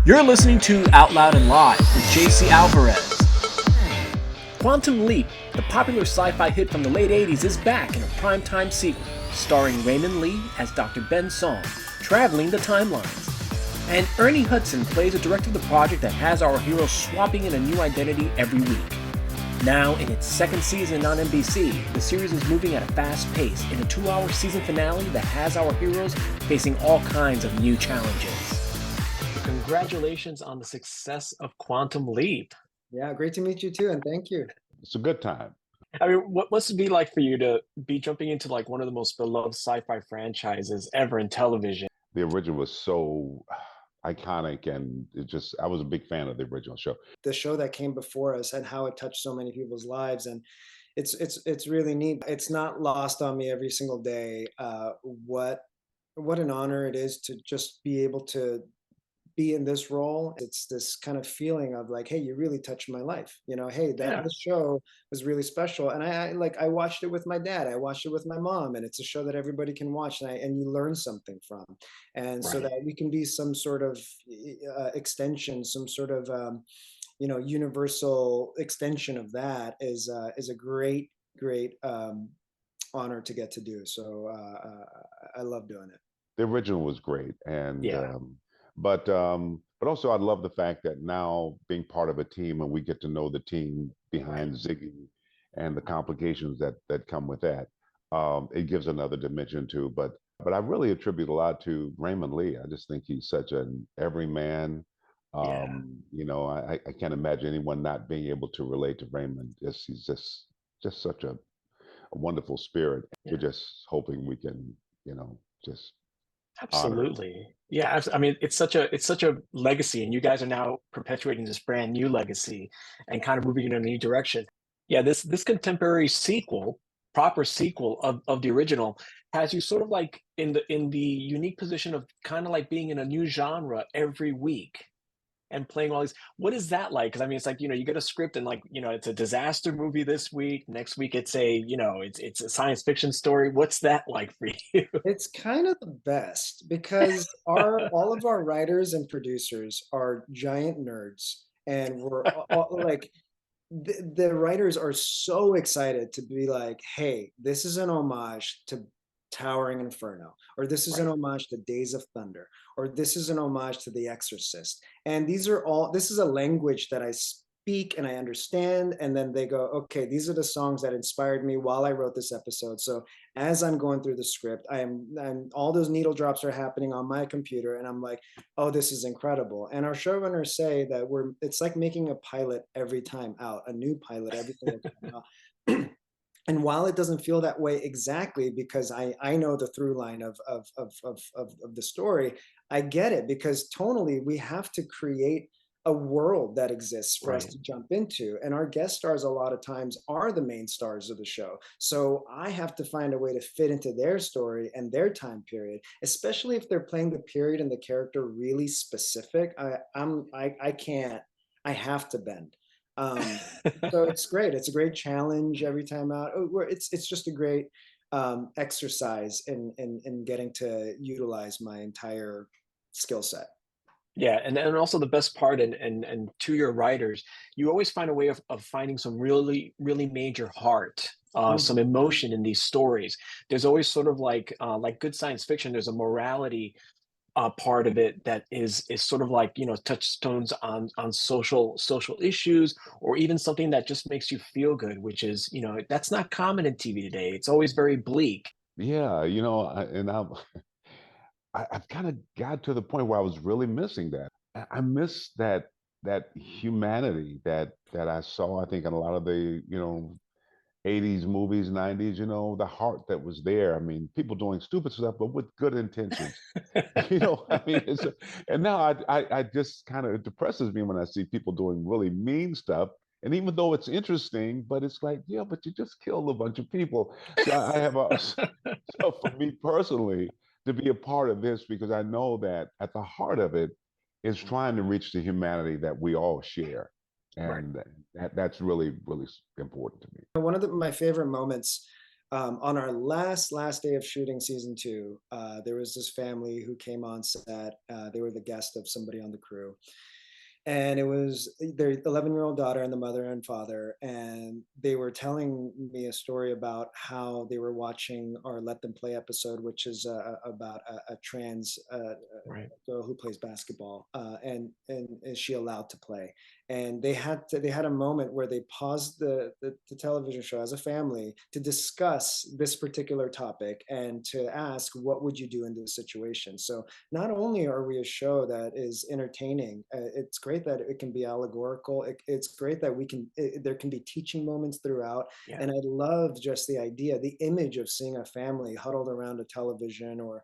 You're listening to Out Loud and Live with JC Alvarez. Quantum Leap, the popular sci-fi hit from the late 80s, is back in a primetime sequel, starring Raymond Lee as Dr. Ben Song, traveling the timelines. And Ernie Hudson plays the director of the project that has our heroes swapping in a new identity every week. Now, in its second season on NBC, the series is moving at a fast pace in a 2-hour season finale that has our heroes facing all kinds of new challenges. Congratulations on the success of Quantum Leap. Yeah, great to meet you too, and thank you. It's a good time. I mean, what must it be like for you to be jumping into like one of the most beloved sci-fi franchises ever in television? The original was so iconic, and I was a big fan of the original show. The show that came before us and how it touched so many people's lives, and it's really neat. It's not lost on me every single day. What an honor it is to just be able to be in this role. It's this kind of feeling of like, hey, you really touched my life. Hey, Yeah. this show was really special. And I watched it with my dad. I watched it with my mom, and it's a show that everybody can watch, and you learn something from. And so Right. that we can be some sort of extension, some sort of universal extension of that is a great honor to get to do. So I love doing it. The original was great, and Yeah. but also I love the fact that now being part of a team, and we get to know the team behind Ziggy and the complications that come with that. It gives another dimension too. But I really attribute a lot to Raymond Lee. I just think he's such an everyman. Yeah. I can't imagine anyone not being able to relate to Raymond. He's just such a wonderful spirit. Yeah. We're just hoping we can, just honor it. Absolutely. Yeah. I mean, it's such a legacy, and you guys are now perpetuating this brand new legacy and kind of moving in a new direction. Yeah, this contemporary sequel, proper sequel of the original, has you sort of like in the unique position of kind of like being in a new genre every week and playing all these. What is that like? Because I mean, it's like, you get a script and like, it's a disaster movie this week. Next week it's it's a science fiction story. What's that like for you? It's kind of the best because our all of our writers and producers are giant nerds, and we're all, like the writers are so excited to be like, hey, this is an homage to Towering Inferno, or this is an Right. homage to Days of Thunder, or this is an homage to The Exorcist. And this is a language that I speak and I understand. And then they go, okay, these are the songs that inspired me while I wrote this episode. So as I'm going through the script, and all those needle drops are happening on my computer, and I'm like, oh, this is incredible. And our showrunners say that it's like making a pilot every time out, a new pilot every single time out. And while it doesn't feel that way exactly, because I know the through line of the story, I get it, because tonally we have to create a world that exists for us Right. to jump into. And our guest stars a lot of times are the main stars of the show. So I have to find a way to fit into their story and their time period, especially if they're playing the period and the character really specific. I can't, I have to bend. Um, so it's great. It's a great challenge every time out. It's just a great exercise in getting to utilize my entire skill set. Yeah, and also the best part, and to your writers, you always find a way of finding some really really major heart, some Mhm. emotion in these stories. There's always sort of like good science fiction. There's a morality part of it that is sort of like touchstones on social issues, or even something that just makes you feel good, which is that's not common in TV today. It's always very bleak. Yeah, I've kind of got to the point where I was really missing that. I miss that humanity that I saw, I think, in a lot of the, 80s movies, 90s, the heart that was there. I mean, people doing stupid stuff, but with good intentions. I mean, and now I just kind of, it depresses me when I see people doing really mean stuff. And even though it's interesting, but it's like, yeah, but you just killed a bunch of people. So I have a, so for me personally, to be a part of this, because I know that at the heart of it is trying to reach the humanity that we all share. Right. And that's really, really important to me. One of my favorite moments On our last day of shooting season 2, there was this family who came on set. They were the guest of somebody on the crew, and it was their 11-year-old daughter and the mother and father, and they were telling me a story about how they were watching our Let Them Play episode, which is about a trans Right. girl who plays basketball, and is she allowed to play? And they had a moment where they paused the television show as a family to discuss this particular topic and to ask, what would you do in this situation? So not only are we a show that is entertaining, it's great that it can be allegorical. It's great that there can be teaching moments throughout. Yeah. And I love just the idea, the image of seeing a family huddled around a television or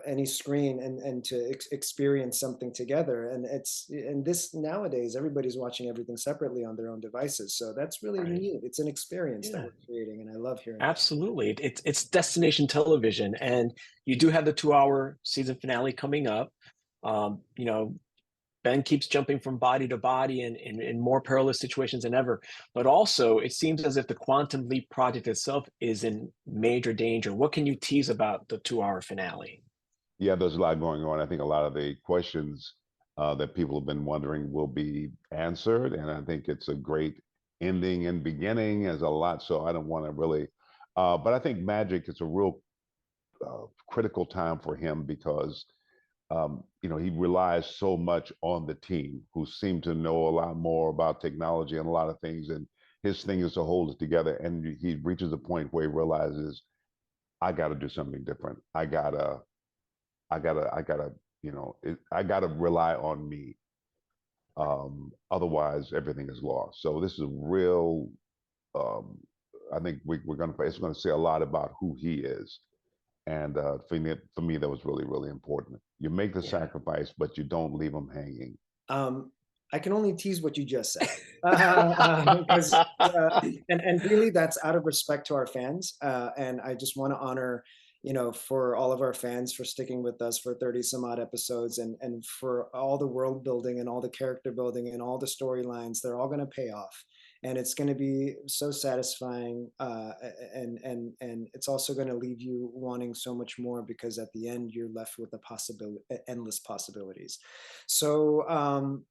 any screen, and to experience something together. And this nowadays, everybody's watching everything separately on their own devices. So that's really Right. neat. It's an experience that Yeah. we're creating, and I love hearing that. Absolutely. It's destination television, and you do have the 2-hour season finale coming up. You know, Ben keeps jumping from body to body in more perilous situations than ever. But also, it seems as if the Quantum Leap project itself is in major danger. What can you tease about the 2-hour finale? Yeah, there's a lot going on. I think a lot of the questions that people have been wondering will be answered, and I think it's a great ending and beginning as a lot. So I don't want to really, but I think Magic is a real critical time for him because he relies so much on the team who seem to know a lot more about technology and a lot of things. And his thing is to hold it together. And he reaches a point where he realizes, I got to do something different. I gotta rely on me. Otherwise, everything is lost. So this is real. Um, I think it's gonna say a lot about who he is. And for me, that was really, really important. You make the Yeah. sacrifice, but you don't leave them hanging. Um, I can only tease what you just said, because and really that's out of respect to our fans, and I just want to honor, for all of our fans for sticking with us for 30 some odd episodes, and for all the world building and all the character building and all the storylines. They're all going to pay off, and it's going to be so satisfying, and it's also going to leave you wanting so much more, because at the end you're left with endless possibilities. So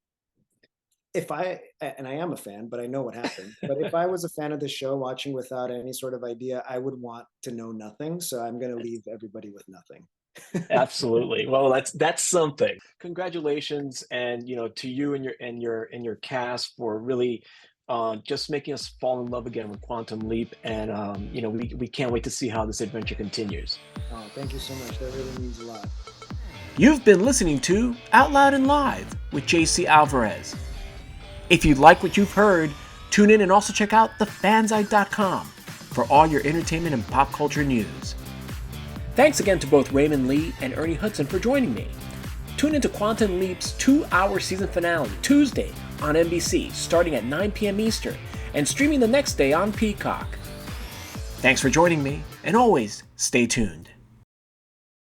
if I and I am a fan, but I know what happened. But if I was a fan of the show watching without any sort of idea, I would want to know nothing. So I'm going to leave everybody with nothing. Absolutely. Well, that's something. Congratulations, and to you and your cast for really just making us fall in love again with Quantum Leap, and we can't wait to see how this adventure continues. Oh, thank you so much. That really means a lot. You've been listening to Out Loud and Live with JC Alvarez. If you like what you've heard, tune in and also check out thefanzite.com for all your entertainment and pop culture news. Thanks again to both Raymond Lee and Ernie Hudson for joining me. Tune into Quantum Leap's 2-hour season finale Tuesday on NBC, starting at 9 p.m. Eastern, and streaming the next day on Peacock. Thanks for joining me, and always stay tuned.